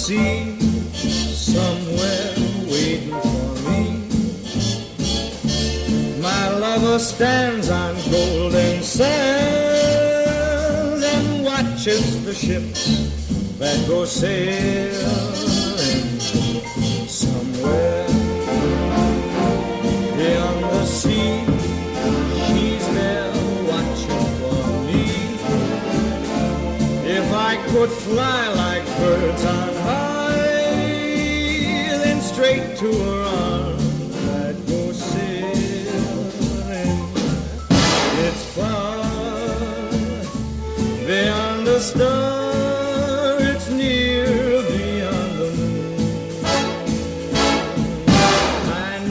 sea, somewhere waiting for me. My lover stands on golden sands and watches the ships that go sailing somewhere beyond the sea. She's there watching for me. If I could fly like birds on high, then straight to her arms